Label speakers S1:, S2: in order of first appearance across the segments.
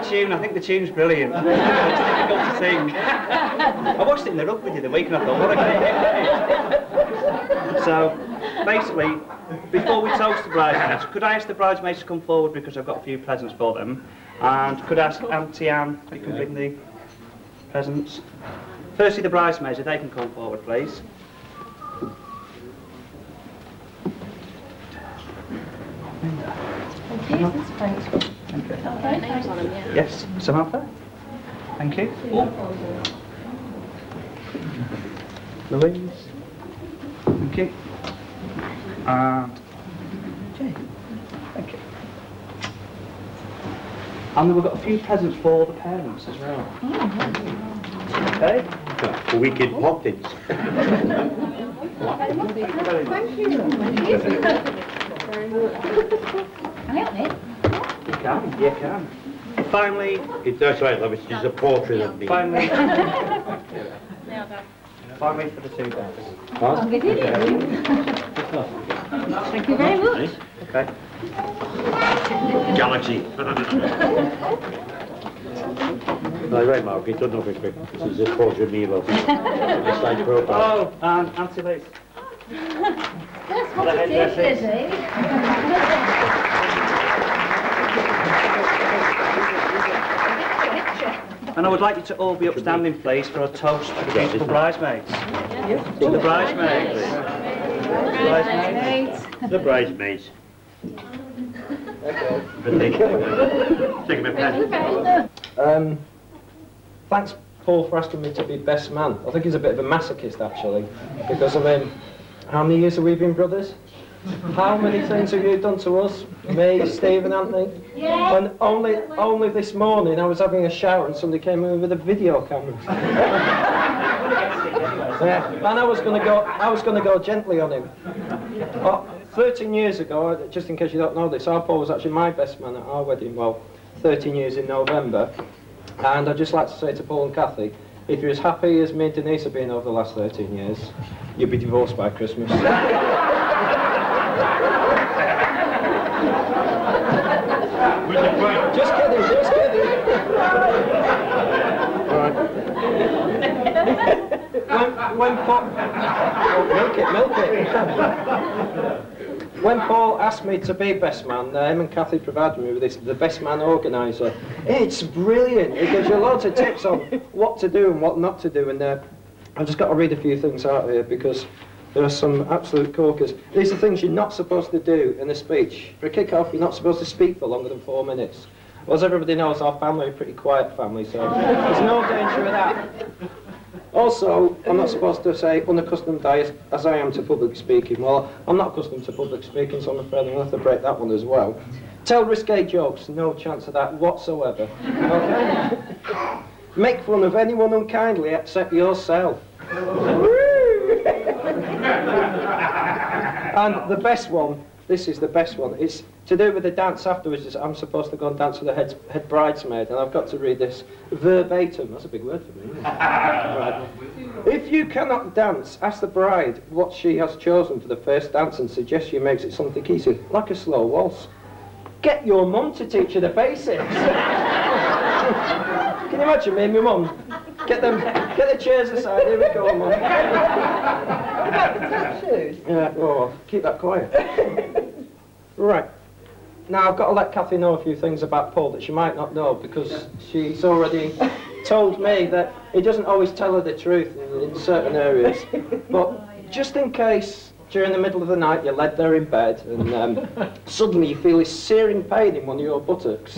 S1: the tune. I think the tune's brilliant. It's difficult to sing. I watched it in the rugby the other week and I thought, what a great hit. So, basically, before we toast the bridesmaids, could I ask the bridesmaids to come forward because I've got a few presents for them? And could I ask Auntie Anne if you can bring the presents? Firstly, the bridesmaids, if they can come forward, please.
S2: Thank you. Thanks.
S1: Names on them, yeah. Yes, Samantha. Thank you. Louise. Thank you. And Jay. Thank you. And then we've got a few presents for the parents as well. Okay.
S3: Wicked pockets.
S2: Thank you. Can I help me?
S1: You can. Finally,
S3: That's right, love. It's just a portrait of me.
S1: finally for the two guys.
S3: Huh?
S2: Thank you very much.
S1: Okay.
S3: Galaxy. No, right, Mark. It doesn't look quick. This is a portrait of me, love. It's like profile.
S1: Oh, and Auntie Liz.
S2: That's what it is, Lizzie.
S1: And I would like you to all be upstanding, please, for a toast to the beautiful bridesmaids. To the bridesmaids.
S3: The bridesmaids. Take my pen.
S4: Thanks, Paul, for asking me to be best man. I think he's a bit of a masochist, actually, because, I mean, how many years have we been brothers? How many things have you done to us? Me, Steve and Anthony? Yeah. And only this morning I was having a shower and somebody came in with a video camera. Yeah. And I was going to go gently on him. 13 years ago, just in case you don't know this, our Paul was actually my best man at our wedding. Well, 13 years in November. And I'd just like to say to Paul and Kathy, if you're as happy as me and Denise have been over the last 13 years, you'll be divorced by Christmas. Just kidding. Right. When Paul... Milk it. When Paul asked me to be best man, him and Kathy provided me with the best man organiser. It's brilliant. It gives you loads of tips on what to do and what not to do. And I've just got to read a few things out here because there are some absolute corkers. These are things you're not supposed to do in a speech. For a kick-off, you're not supposed to speak for longer than 4 minutes. Well, as everybody knows, our family are a pretty quiet family, so there's no danger of that. Also, I'm not supposed to say unaccustomed as I am to public speaking. Well, I'm not accustomed to public speaking, so I'm afraid I'm going to have to break that one as well. Tell risque jokes, no chance of that whatsoever. Okay? Make fun of anyone unkindly except yourself. And the best one, this is the best one, it's to do with the dance afterwards. I'm supposed to go and dance with the head bridesmaid, and I've got to read this verbatim. That's a big word for me, isn't it? Right. If you cannot dance, ask the bride what she has chosen for the first dance and suggest she makes it something easy, like a slow waltz. Get your mum to teach you the basics. Can you imagine me and my mum? Get the chairs aside, here we go, mum. Yeah, oh, keep that quiet. Right. Now, I've got to let Kathy know a few things about Paul that she might not know because she's already told me that he doesn't always tell her the truth in certain areas. But just in case, during the middle of the night, you're led there in bed and suddenly you feel this searing pain in one of your buttocks.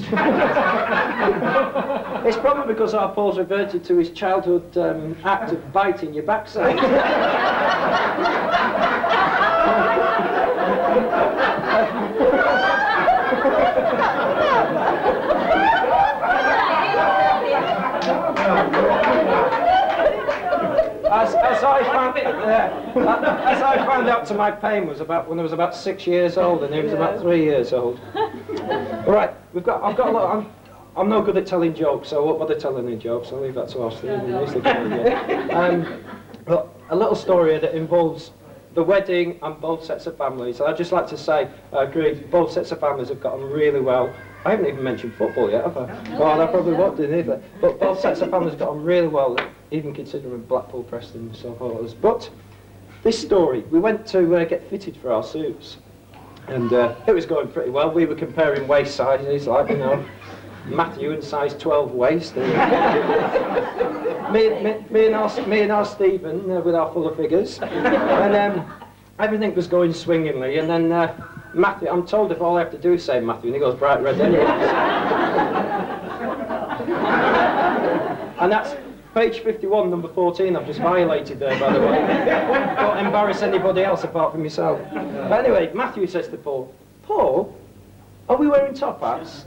S4: It's probably because our Paul's reverted to his childhood act of biting your backside. As I found out to my pain was about when I was about 6 years old and he was about 3 years old. Right, I've got a lot. I'm no good at telling jokes, so I won't bother telling any jokes. I'll leave that to Ashley. But a little story that involves the wedding and both sets of families. And I'd just like to say, I agree, both sets of families have got on really well. I haven't even mentioned football yet, have I? Well, I probably won't do either. But both sets of families got on really well, even considering Blackpool, Preston and so forth. But this story, we went to get fitted for our suits. And it was going pretty well. We were comparing waist sizes, like, you know, Matthew in size 12 waist. And me and our Stephen with our fuller figures. And everything was going swingingly. And then Matthew, I'm told if all I have to do is say Matthew, and he goes bright red anyway. And that's page 51, number 14, I've just violated there, by the way. Don't embarrass anybody else apart from yourself. But anyway, Matthew says to Paul, Paul, are we wearing top hats?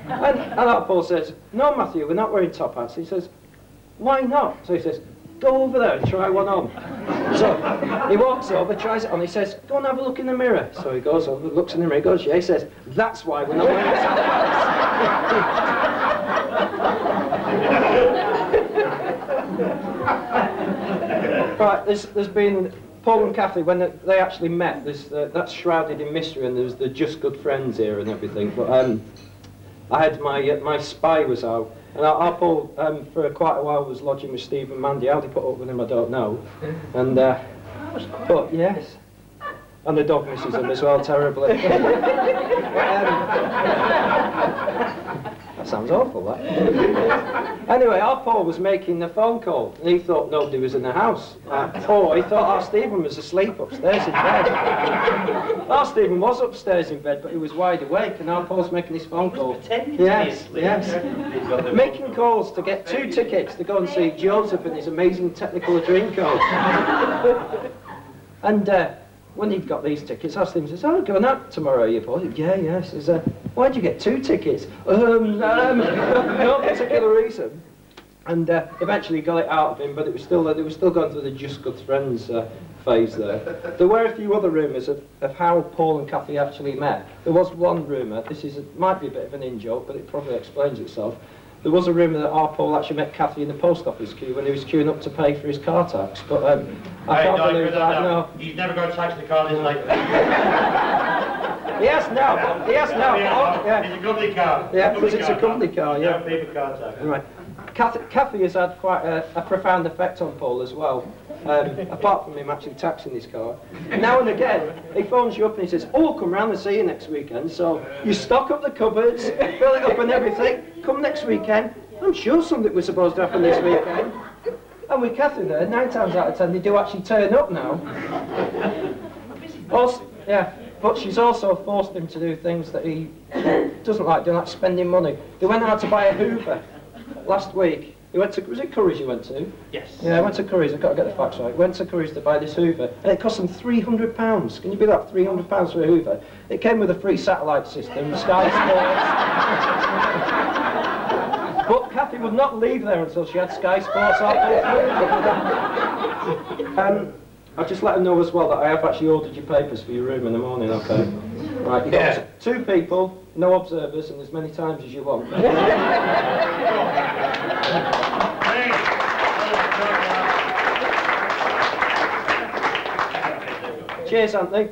S4: And Paul says, no, Matthew, we're not wearing top hats. He says, why not? So he says, go over there and try one on. So he walks over, tries it on, he says, go and have a look in the mirror. So he goes over, looks in the mirror, he goes, yeah, he says, that's why we're not wearing top hats. Right, there's been Paul and Kathy, when they actually met, that's shrouded in mystery, and there's the Just Good Friends here and everything. But I had my spy was out, and our Paul for quite a while was lodging with Steve and Mandy. How they put up with him, I don't know. And but yes, and the dog misses him as well terribly. That sounds awful, that. Anyway, our Paul was making the phone call, and he thought nobody was in the house. Or he thought our Stephen was asleep upstairs in bed. Our Stephen was upstairs in bed, but he was wide awake, and our Paul's making his phone call. Yes. Making calls to get 2 tickets to go and see Joseph and his amazing Technicolor Dreamcoat. And when he'd got these tickets, our Stephen says, oh, going out tomorrow, you Paul? Yeah. He says, why'd you get 2 tickets? No particular reason. And eventually got it out of him, but they were still going through the Just Good Friends phase there. There were a few other rumours of how Paul and Kathy actually met. There was one rumour, might be a bit of an in-joke, but it probably explains itself. There was a rumour that our Paul actually met Kathy in the post office queue when he was queuing up to pay for his car tax, but I can't believe that, no.
S3: He's never got taxed the car in his life.
S4: He has now.
S3: It's a company car.
S4: Yeah, because it's a company car, yeah.
S3: Don't pay for car tax.
S4: Right. Kathy has had quite a profound effect on Paul as well, apart from him actually taxing his car. Now and again, he phones you up and he says, oh, I'll come round and see you next weekend, so you stock up the cupboards, fill it up and everything, come next weekend. I'm sure something was supposed to happen this weekend. And with Kathy there, 9 times out of 10, they do actually turn up now. Also, yeah, but she's also forced him to do things that he doesn't like doing, like spending money. They went out to buy a Hoover last week. He went to, was it Curry's you went to?
S1: Yes.
S4: Yeah, I went to Curry's, I've got to get the facts right. Went to Curry's to buy this Hoover, and it cost them £300. Can you believe that? £300 for a Hoover. It came with a free satellite system, Sky Sports. But Kathy would not leave there until she had Sky Sports on. I'll just let her know as well that I have actually ordered your papers for your room in the morning, okay? Right, you've got 2 people, no observers, and as many times as you want. Cheers, Anthony.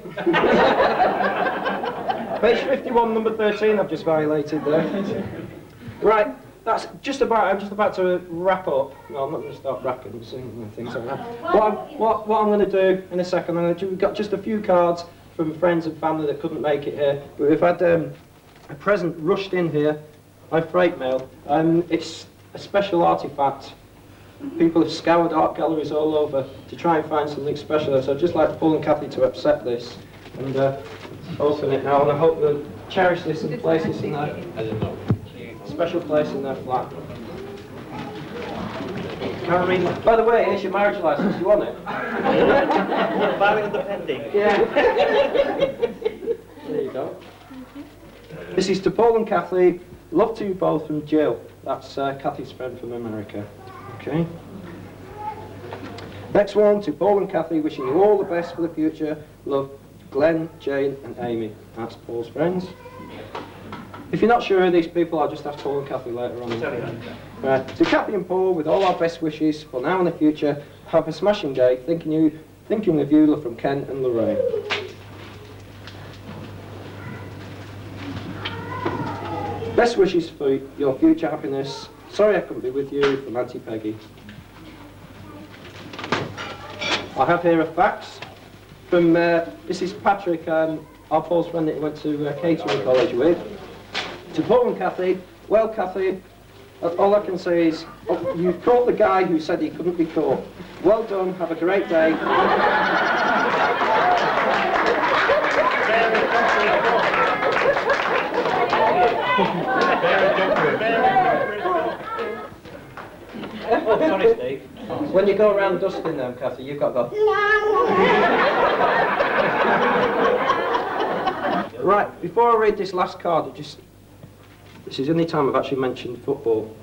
S4: Page 51, number 13, I've just violated there. Right, that's just about, I'm just about to wrap up. Well, I'm not going to start rapping and singing and things like that. What I'm going to do in a second, we've got just a few cards from friends and family that couldn't make it here. But we've had a present rushed in here by freight mail. It's a special artefact. People have scoured art galleries all over to try and find something special. So I'd just like Paul and Kathy to accept this and open it now. And I hope they'll cherish this and place this in their special place in their flat. Can't read. By the way, here's your marriage license. You want it?
S1: Filing of the pending.
S4: Yeah. There you go. This is to Paul and Kathy. Love to you both from Jill. That's Kathy's friend from America. Okay. Next one to Paul and Kathy, wishing you all the best for the future. Love, Glenn, Jane and Amy. That's Paul's friends. If you're not sure who these people are, just ask Paul and Kathy later on. Right. To Kathy and Paul, with all our best wishes for now and the future, have a smashing day. Thinking of you from Ken and Lorraine. Best wishes for your future happiness. Sorry I couldn't be with you, from Auntie Peggy. I have here a fax from Mrs. Patrick, our Paul's friend that he went to catering college with. To Paul and Kathy, well, Kathy, all I can say is, you caught the guy who said he couldn't be caught. Well done, have a great day.
S1: Sorry, Steve.
S4: When you go around dusting them, Kathy, you've got to go. Right, before I read this last card, this is the only time I've actually mentioned football.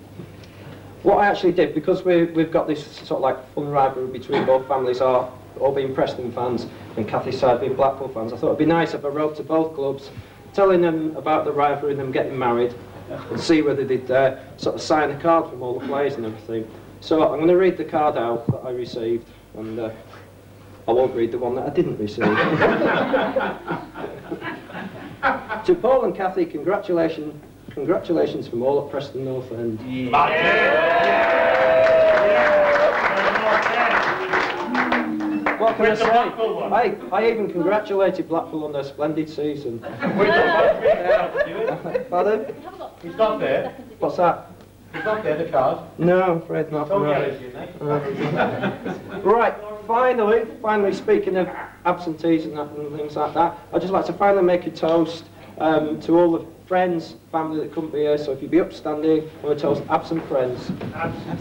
S4: What I actually did, because we've got this sort of like fun rivalry between both families, all being Preston fans and Kathy's side being Blackpool fans, I thought it'd be nice if I wrote to both clubs, telling them about the rivalry and them getting married, and see whether they'd sort of sign a card from all the players and everything. So I'm going to read the card out that I received, and I won't read the one that I didn't receive. To Paul and Kathy, congratulations from all at Preston North End. What can I say? I even congratulated Blackpool on their splendid season. Pardon?
S3: He's not there.
S4: What's that?
S3: He's not there, the card.
S4: No, I'm afraid not.
S3: Don't
S4: no.
S3: yell at you, mate.
S4: Right, finally, speaking of absentees and things like that, I'd just like to finally make a toast to all the friends, family that couldn't be here. So if you'd be upstanding, I'm going to toast absent friends.
S1: Absent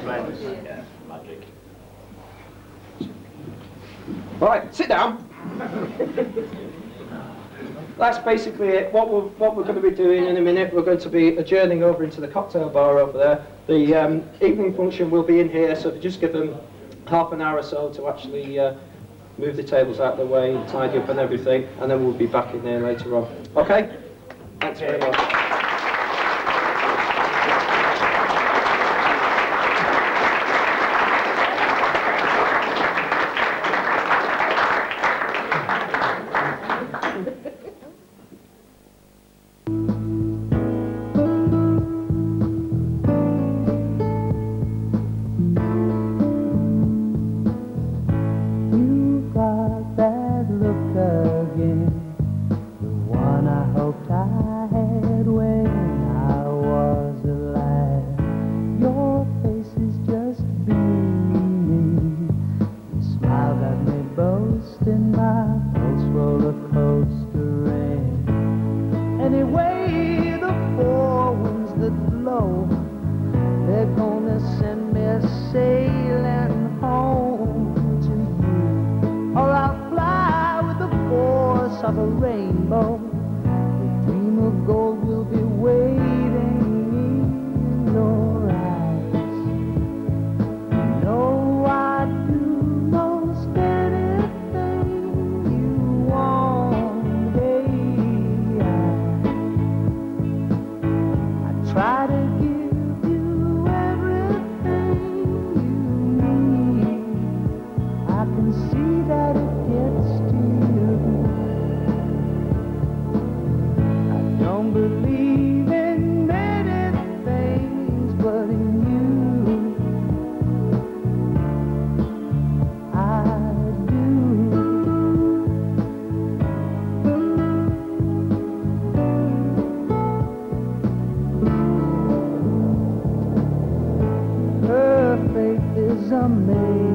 S1: friends.
S3: Yeah, magic.
S4: Right, sit down. That's basically it. What we're going to be doing in a minute, we're going to be adjourning over into the cocktail bar over there. The evening function will be in here, so if you just give them half an hour or so to actually move the tables out of the way, tidy up and everything, and then we'll be back in there later on. Okay? Thanks very much.
S5: You got that look again, the one I hoped I had when I was alive. Your face is just beaming, you smiled at me boasting my pulse roller coastering. Anyway, the four winds that blow, they're gonna send me sailing home to you, or I'll fly with the force of a rainbow. The dream of gold will be waiting in your eyes. You know I'd do most anything you want, baby. I try to give you everything you need. I can see that it gets to you. I don't believe in many things, but in you I do. Her faith is amazing.